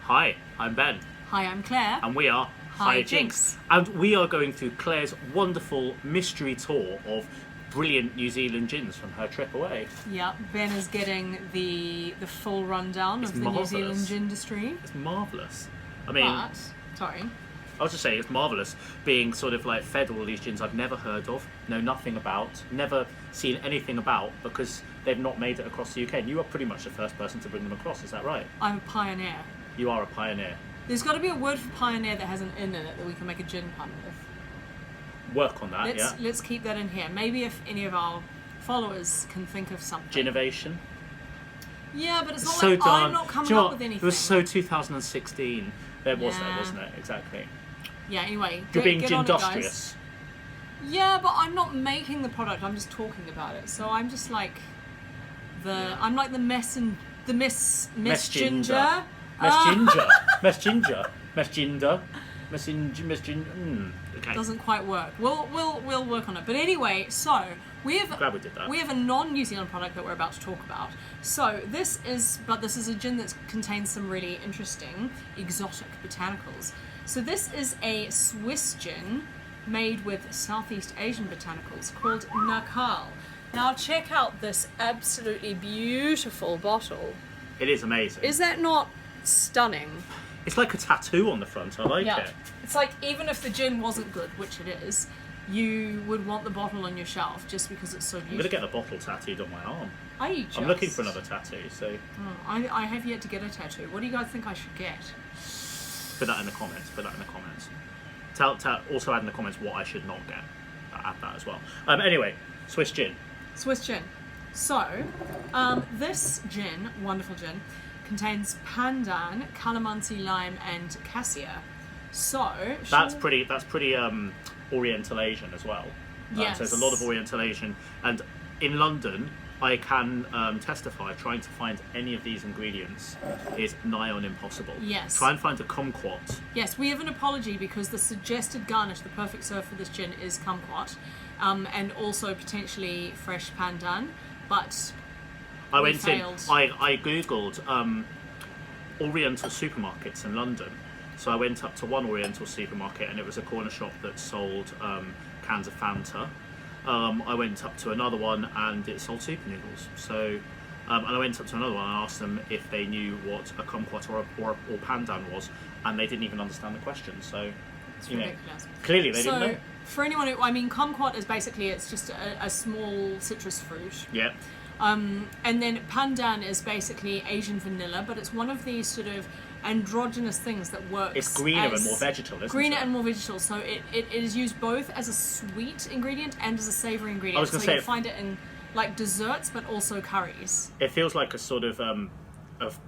Hi, I'm Ben. Hi, I'm Claire. And we are Hi Jinx. And we are going through Claire's wonderful mystery tour of brilliant New Zealand gins from her trip away. Yeah, Ben is getting the full rundown of the marvellous. New Zealand gin industry. It's marvellous. I mean, sorry. I was just saying it's marvellous being sort of like fed all these gins I've never heard of, know nothing about, never seen anything about because they've not made it across the UK. And you are pretty much the first person to bring them across, is that right? I'm a pioneer. You are a pioneer. There's got to be a word for pioneer that has an in it that we can make a gin pun with. Work on that, Let's keep that in here. Maybe if any of our followers can think of something. Ginovation. Yeah, but it's not so like done. I'm not coming up with anything. It was so 2016. There was Yeah. that, wasn't it? Exactly. Yeah, anyway. You're being get on it, gindustrious. guys. Yeah, but I'm not making the product, I'm just talking about it. So I'm just like I'm like the Miss Ginger. Mess ginger. Okay. Doesn't quite work. We'll work on it. But anyway, so Glad we did that. we have a non-New Zealand product that we're about to talk about. So this is a gin that contains some really interesting exotic botanicals. So this is a Swiss gin made with Southeast Asian botanicals called Nakal. Now check out this absolutely beautiful bottle. It is amazing. Is that not stunning? It's like a tattoo on the front. I like it. It's like even if the gin wasn't good, which it is, you would want the bottle on your shelf just because it's so beautiful. I'm going to get the bottle tattooed on my arm. I'm looking for another tattoo, so... I have yet to get a tattoo. What do you guys think I should get? Put that in the comments. Also add in the comments what I should not get. Add that as well. Anyway, Swiss gin. So, this gin, wonderful gin, contains pandan, calamansi, lime, and cassia. So that's pretty Oriental Asian as well. Yes. So there's a lot of Oriental Asian, and in London, I can testify trying to find any of these ingredients is nigh on impossible. Yes. Try and find a kumquat. Yes, we have an apology because the suggested garnish, the perfect serve for this gin, is kumquat, and also potentially fresh pandan, but I googled Oriental supermarkets in London. So I went up to one Oriental supermarket and it was a corner shop that sold cans of Fanta. I went up to another one and it sold super noodles. So, and I went up to another one and asked them if they knew what a kumquat or pandan was, and they didn't even understand the question. So, it's ridiculous. Clearly they didn't know. For anyone who, kumquat is basically, it's just a small citrus fruit. Yeah. And then pandan is basically Asian vanilla, but it's one of these sort of androgynous things that works. It's greener and more vegetal, isn't it? Greener and more vegetal, so it is used both as a sweet ingredient and as a savoury ingredient. I was going to say, you find it in like desserts, but also curries. It feels like a sort of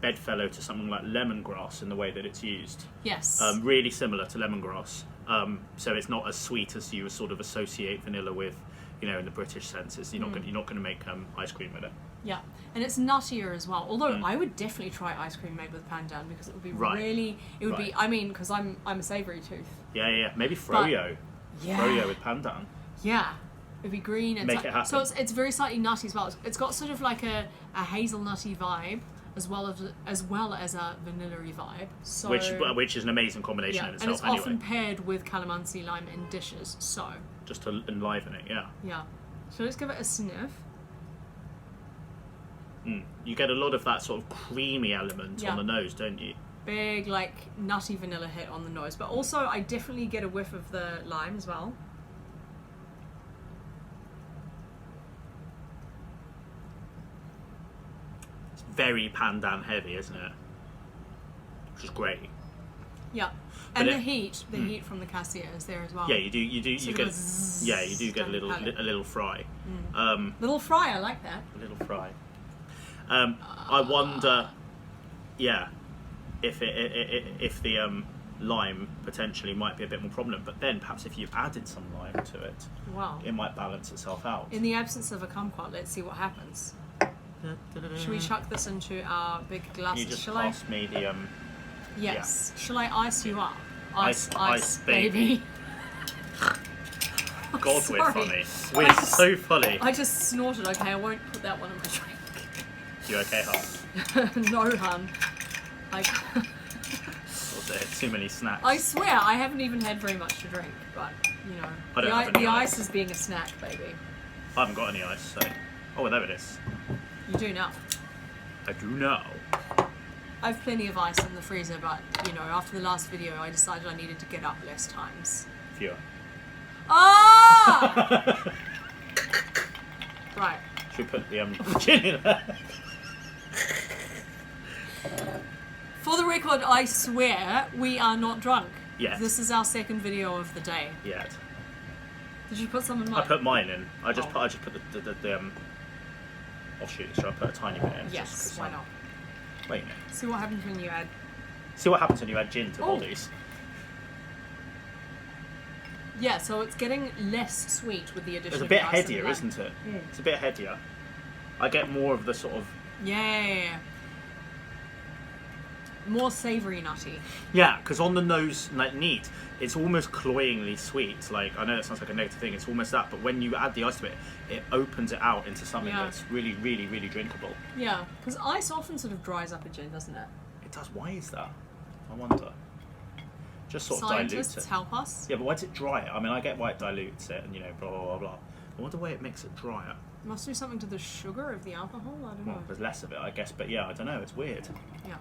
bedfellow to something like lemongrass in the way that it's used. Yes. Really similar to lemongrass. So it's not as sweet as you sort of associate vanilla with, in the British sense. You're not going to make ice cream with it. Yeah, and it's nuttier as well. Although I would definitely try ice cream made with pandan because it would be be. I mean, because I'm a savoury tooth. Yeah. Maybe froyo. Froyo with pandan. Yeah, it'd be green and make it happen. So it's very slightly nutty as well. It's got sort of like a hazelnutty vibe as well as a vanilla-y vibe. So which is an amazing combination in itself. And it's often paired with calamansi lime in dishes. So just to enliven it, yeah. Yeah. So let's give it a sniff. You get a lot of that sort of creamy element on the nose, don't you? Big, like, nutty vanilla hit on the nose. But also, I definitely get a whiff of the lime as well. It's very pandan heavy, isn't it? Which is great. Yeah. And the heat from the cassia is there as well. Yeah, you do. You get a little fry. Little fry, I like that. A little fry. I wonder, if the lime potentially might be a bit more prominent, but then perhaps if you added some lime to it, it might balance itself out. In the absence of a kumquat, let's see what happens. Should we chuck this into our big glasses? You just pass me the Yes. Yeah. Shall I ice you up? Ice baby. God, we're funny. We're so funny. I just snorted. Okay, I won't put that one in my drink. You okay, hon? No, hun. too many snacks. I swear, I haven't even had very much to drink, but, you know. I don't have any the ice. ice is being a snack, baby. I haven't got any ice, so... Oh, there it is. You do now. I do now. I have plenty of ice in the freezer, but, you know, after the last video, I decided I needed to get up less times. Fewer. Ah! Right. Should we put the gin in there? For the record, I swear we are not drunk. Yes. This is our second video of the day. Yet. Did you put some in mine? I put mine in. I just put the offshoot. Should I put a tiny bit in? Yes, why not? Wait a minute. See what happens when you add... See what happens when you add gin to bodies. Yeah, so it's getting less sweet with the addition It's a of bit the ice and the headier, lime. isn't it? It's a bit headier. I get more of the sort of... Yeah. More savoury nutty. Yeah, because on the nose, like neat, it's almost cloyingly sweet. Like, I know that sounds like a negative thing, it's almost that, but when you add the ice to it, it opens it out into something that's really, really, really drinkable. Yeah, because ice often sort of dries up a gin, doesn't it? It does. Why is that? I wonder. Just sort of dilutes Scientists it. help us. Yeah, but why does it dry it? I mean, I get why it dilutes it and, you know, blah, blah, blah, blah. I wonder why it makes it drier. It must do something to the sugar of the alcohol, I don't Well, know. there's less of it, I guess, but yeah, I don't know, it's weird. Yeah.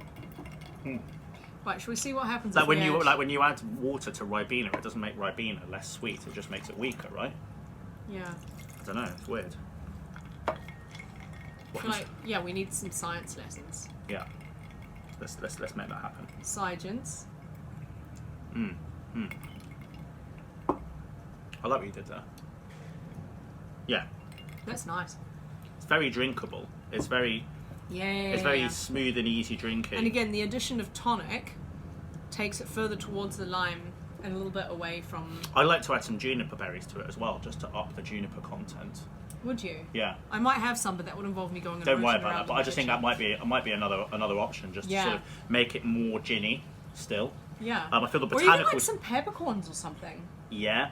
Right, shall we see what happens Like if when we you add... like when you add water to Ribena, it doesn't make Ribena less sweet, it just makes it weaker, right? Yeah. I don't know, it's weird. Yeah, we need some science lessons. Yeah. Let's make that happen. Science. I like what you did there. Yeah. That's nice. It's very drinkable. It's very It's very smooth and easy drinking. And again, the addition of tonic takes it further towards the lime and a little bit away from... I like to add some juniper berries to it as well, just to up the juniper content. Would you? Yeah. I might have some, but that would involve me going and Don't worry rooting about around that, but in I the just think that might be another option, just to sort of make it more ginny still. Yeah. I feel the botanicals... Or even like some peppercorns or something. Yeah.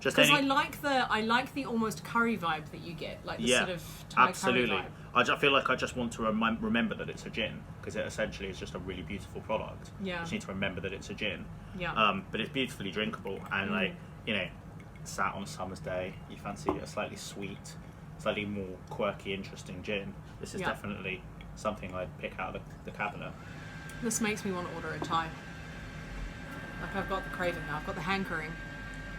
Just because I like the almost curry vibe that you get, like the sort of Thai absolutely. curry vibe. I feel like I just want to remember that it's a gin, because it essentially is just a really beautiful product. Yeah. I just need to remember that it's a gin. Yeah. But it's beautifully drinkable, and like, you know, sat on a summer's day, you fancy a slightly sweet, slightly more quirky, interesting gin. This is definitely something I'd pick out of the cabinet. This makes me want to order a Thai. Like, I've got the craving now. I've got the hankering.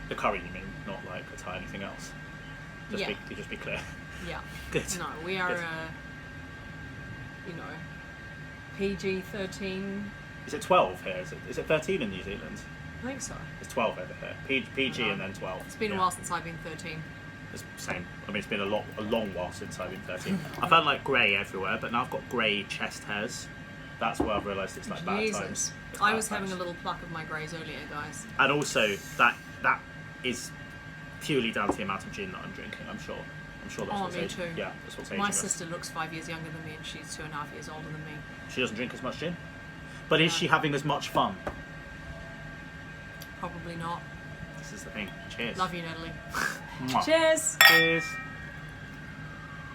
The curry, you mean, not like a Thai anything else? Just be clear. Yeah. Good. No, we are, you know, PG-13. Is it 12 here? Is it 13 in New Zealand? I think so. It's 12 over here. PG and then 12. It's been a while since I've been 13. It's the same. I mean, it's been a long while since I've been 13. I've had like grey everywhere, but now I've got grey chest hairs. That's where I've realised it's like bad times. I was having a little pluck of my greys earlier, guys. And also, that is purely down to the amount of gin that I'm drinking, I'm sure. That's what's me aging. too. Yeah, that's what's aging My us. sister looks 5 years younger than me, and she's 2.5 years older than me. She doesn't drink as much gin? But is she having as much fun? Probably not. This is the thing. Cheers. Love you, Natalie. Mwah. Cheers! Cheers.